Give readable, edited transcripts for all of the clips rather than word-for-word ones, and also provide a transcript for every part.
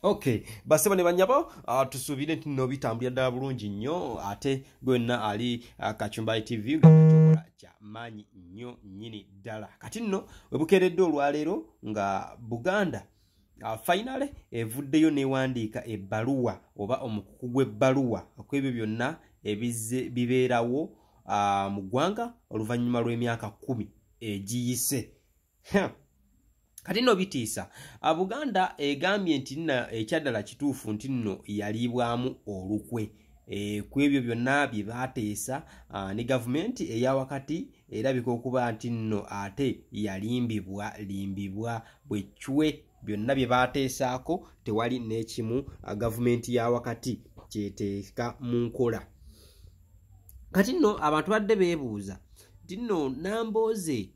Okay, baseba ne banyabo tusubire nti no bitambulira ddala bulungi nnyo ate gwenna ali Kachumba TV nga kya manyi nnyo nnyini ddala. Kati nno webukeredde olwaleero nga Buganda finale evuddeyo newandiika ebbaluwa oba omukuku gw'ebbaluwa okwebyo byonna ebizze bibeerawo mu ggwanga oluvannyuma lw'emyaka 10 egiyise. Kati no bitiisa Buganda egambye nti nna ekyaddala kituufu nti nno yalibwamu olukwe kwebyo byonna bye baateesa ne gavumenti eya wakati erabika okuba nti nno ate yalimbibwa bwecwe byonna bye baateesaako tewali n'ekimu gavumenti ya wakati kyeteeka mu nkola. Kati nno abantu badde beebuuza nti nno Nambooze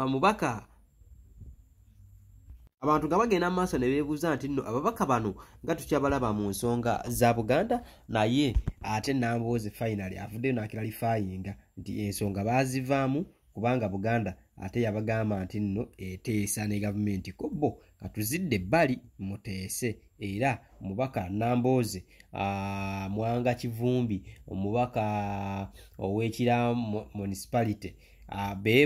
mubaka abantu nga bagenda mu maaso ne beebuuza nti nno ababaka bano nga tukyabalaba mu nsonga za Buganda naye ate Nambooze finally avuddeyo n'akiralifayinga nti ensonga baazivaamu kubanga Buganda ate yabagamba nti nno eteesa ne gavumenti kobbo katuzidde ebbali muteese era mubaka Nambooze Mwanga Kivumbi omubaka ow'Ekira municipality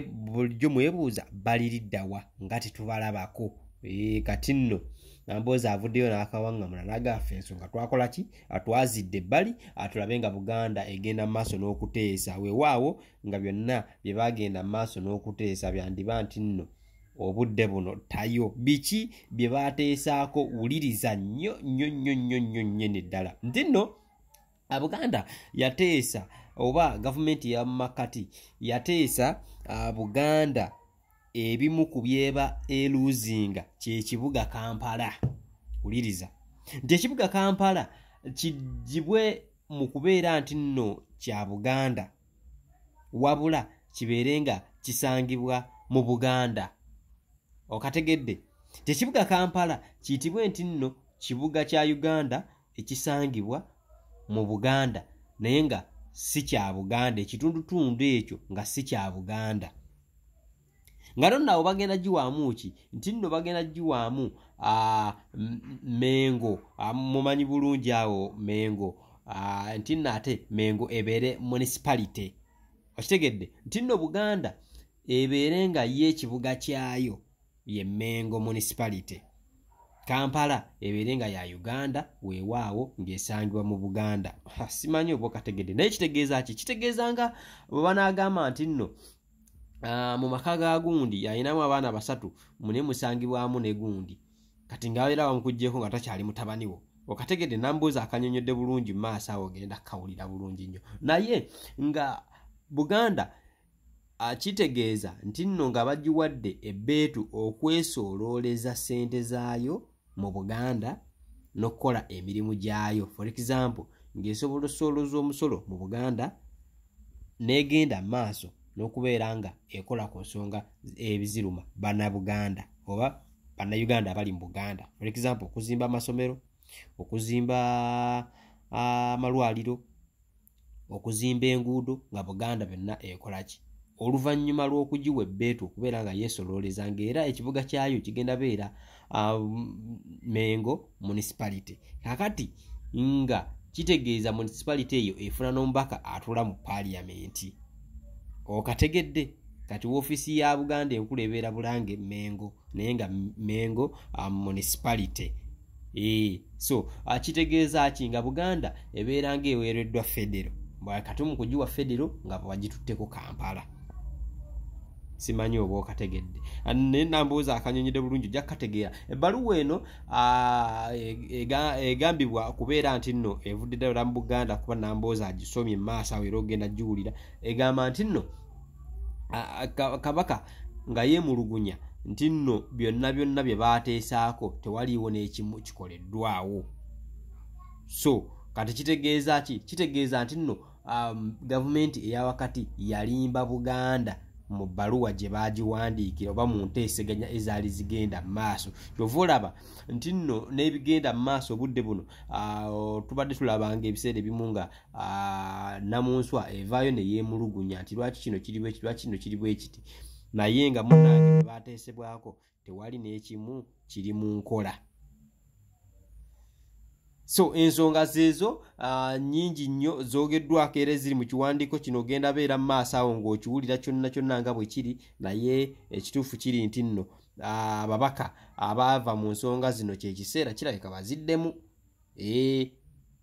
bulijjo mwebuuza baliriddawa nga tetubalabako. Kati nno Nambooze avuddeyo n'akawaŋŋamula n'agaffe ensonga twakola ki atwazidde ebbali atulabe nga Buganda egenda mu maaso n'okuteesa weewaawo nga byonna bye bagenda mu maaso n'okuteesa byandiba nti nno obudde buno tayo biki bye baateesaako wuliriza nnyo ddala nti nno Buganda yateesa oba gavumenti ya makati yateesa Buganda ebimu ku byeba eluzinga kye kibuga Kampala. Uliriza nti ekibuga Kampala kijibwe mu kubeera nti nno kya Buganda wabula kibeerenga kisangibwa mu Buganda. Okategedde nti ekibuga Kampala kiyitibwe nti nno kibuga kya Uganda ekisangibwa mu Buganda naye nga si kya Buganda ekitundutundu ekyo nga si kya Buganda. Nga nno bagenda giwaamu ki nti nno bagenda giwaamu Mengo mumanyi bulungi awo Mengo nti nno ate Mengo ebeere municipality. Okitegedde nti nno Buganda ebeere nga ye ekibuga kyayo ye Mengo municipality. Kampala ebeere nga ya Uganda weewaawo ng'esangibwa mu Buganda. Simanyi oba okategedde naye kitegeeza ki? Kitegeeza nga bwe banaagamba nti nno mu maka ga gundi yalinamu abaana 3 mune musangibwamu ne gundi kati ng'abeera bamukuggyeko nga takyali mutabani wo. Okategedde Nambooze akanyonyodde bulungi mu maaso awo ogenda kawulira bulungi nnyo naye nga Buganda kitegeeza nti nno nga bagiwadde ebbeetu okwesoolooleza ssente zaayo mu Buganda n'okukola emirimu gyayo. For example ng'esobola osoolooza omusolo mu Buganda n'egenda maaso n'okubeera nga ekola ku nsonga ebiziruma bannabuganda oba bannayuganda abali mu Buganda. For example okuzimba amasomero, okuzimba amalwaliro, okuzimba enguudo nga Buganda byonna ekola ki oluvannyuma lw'okugiwa ebbeetu okubeera nga yeesolooleza ng'era ekibuga kyayo kigenda beera Mengo municipality. Kakati nga kitegeeza municipality eyo efuna n'omubaka atula mu parliament. Okategedde kati woofiisi ya Buganda enkulu ebeera Bulange Mengo naye nga Mengo municipality. So kitegeeza ki nga Buganda ebeera ng'eweereddwa federo kati mu kugiwa federo nga bagitutteko Kampala. Simanyi oba okategedde ne Nambooze akanyonyedde bulungi ojja kukategeera. Ebbaluwa eno egambibwa kubeera nti nno evudde ddala mu Buganda kuba Nambooze agisomye mu maaso awo era ogenda giwulira egamba nti nno kabaka nga yeemulugunya nti nno byonna bye baateesaako tewaliiwo n'ekimu kikoleddwawo. So kati kitegeeza ki? Kitegeeza nti nno gavumenti eya wakati yalimba Buganda mu bbaluwa gye baagiwandiikira oba mu nteeseganya ezaali zigenda mu maaso. Kyova olaba nti nno n'ebigenda mu maaso obudde buno tubadde tulabanga ebiseera ebimu nga Namunswa evaayo ne yeemulugunya nti lwaki kino kiri bwe kiti, lwaki kino kiri bwe kiti naye nga munnange bwe baateesebwako tewali n'ekimu kiri mu nkola. So ensonga zezo nyingi nnyo zogeddwako era ziri mu kiwandiiko kino ogenda beera mu maaso awo ng'okiwulira kyonna nga bwe kiri, naye ekituufu kiri nti nno ababaka abaava mu nsonga zino kyekiseera kirabika baziddemu.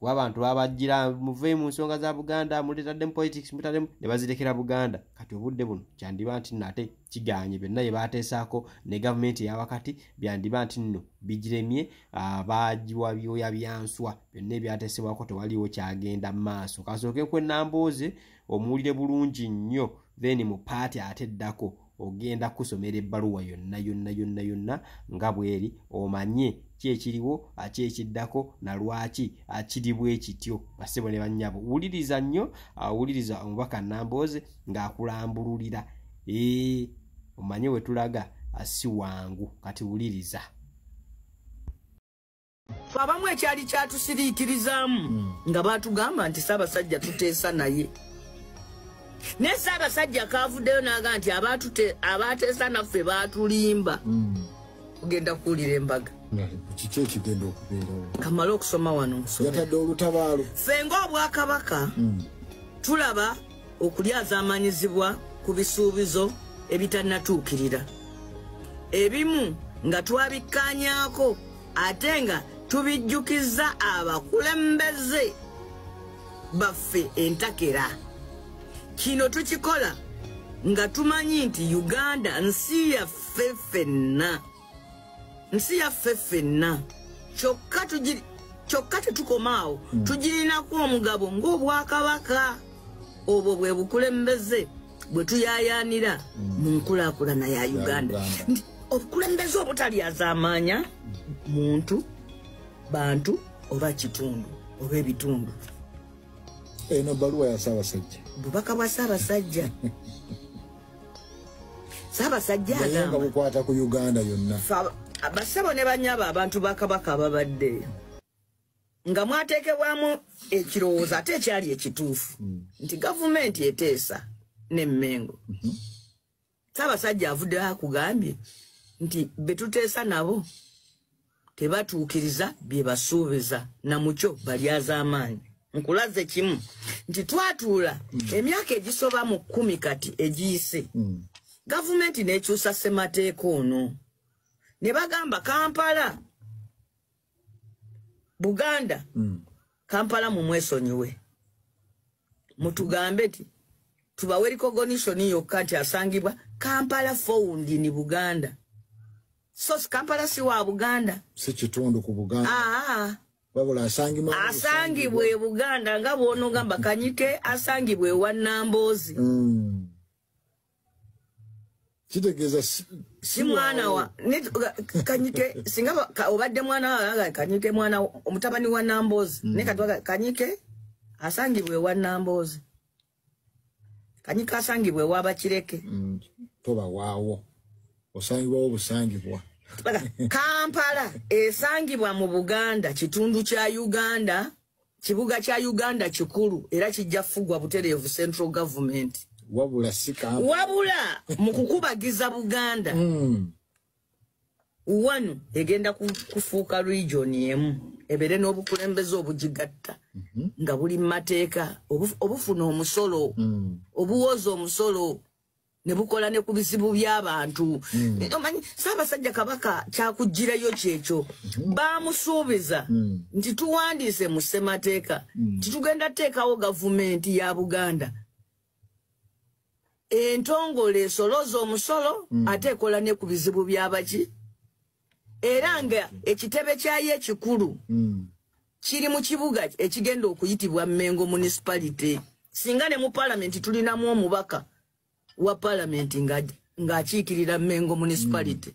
Abantu babajjira muve mu nsonga za Buganda muletaddemu politics mutaddemu ne bazirekera Buganda. Kati obudde buno kyandiba nti nate kiganye byonna bye bateesaako ne gavumenti eyawakati byandiba nti nno bigiremye abagiwa byoya byanswa byonna ebyateesebwako tewaliwo kyagenda mu maaso. Kasooke kwe Nambooze omuwulire bulungi nnyo, then mu paati ate eddako ogenda kusomera ebbaluwa yonna nga bweri omanye kyekiriwo akyekiddako na lwaki akiri bwe kityo. Basebo ne bannyabo wuliriza nnyo, awuliriza omubaka Nambooze ng'akulambululira omanye we tulaga asi wangu. Kati wuliriza. Abamu ekyali kyatusiriikirizaamu nga baatugamba nti Ssaabasajja tuteesa naye. Ne Ssaabasajja kaavuddeyo n'aga nti abaateesa naffe baatulimba. Ogenda kuwulira embaga. Kiki ekigenda okubeerawo? Kamala okusoma wano nsome. Yatadde olutabaalo. Ffe ng'Obwakabaka tulaba okulyazaamanyizibwa ku bisuubizo ebitannatuukirira. Ebimu nga twabikkaanyaako ate nga tubijjukiza abakulembeze baffe entakera. Kino tukikola nga tumanyi nti Uganda nsi yaffe ffenna. Nsi yaffe ffenna. Kyokka tetukomaawo. Tugirinako omugabo ng'Obwakabaka. Obwo bwe bukulembeze bwe tuyaayaanira mu nkulaakulana ya Uganda. Obukulembeze obutalyazaamaanya muntu, bantu oba kitundu oba ebitundu. Eno bbaluwa ya Ssaabasajja. Bubaka bwa Ssaabasajja. Ssaabasajja agamba bukwata ku Uganda yonna. Bassebo ne bannyabo abantu ba Kabaka ababadde nga mwateekebwamu ekirowoozo ate ekyali ekituufu nti gavumenti eteesa n'emmengo. Ssaabasajja avuddeyo akugambye nti betuteesa nabo tebatuukiriza bye basuubiza na mukyo balyazaamaanyi. Nkulaze kimu nti twatuula emyaka egisoba mu 10 kati egiyise. Gavumenti n'ekyusa ssemateeka ono ne bagamba Kampala Buganda Kampala mu mwesonyiwe mutugambe ti tubawe recognition yokka nti asangibwa Kampala found in Buganda. So Kampala si wa Buganda, si kitundu ku Buganda. Babula asangibwe Buganda nga bwono gamba Kanyike asangibwe wa Nambooze. Kitegeza si mwana wa Kanyike singa obadde mwana wa Kanyike mwana omutabani wa Nambooze ne katwa Kanyike asangibwe wa Nambooze. Kanyike asangibwe wa Bakireke. Toba waawo osangibwa obusangibwa. Kampala esangibwa mu Buganda, kitundu kya Uganda, kibuga kya Uganda kikulu era kijja fugwa butereevu central government. Wabula si Kampala. Wabula mu kukubagiza Buganda. Wano egenda kufuuka region emu ebere n'obukulembeze obugigatta nga buli mateeka obufuna omusolo obuwoza omusolo ne bukola ne ku bizibu by'abantu. Omanyi Ssaabasajja Kabaka kyakugirayo kyekyo baamusuubiza nti tuwandiise mu ssemateeka titugenda teekawo gavumenti ya Buganda entongole esoloza omusolo ate ekola ne ku bizibu by'abaki era nga ekitebe kyayo ekikulu kiri mu kibuga ekigenda okuyitibwa Mengo municipality. Singa ne mu parliament tulinamu omubaka wa parliament ng'akiikirira Mengo municipality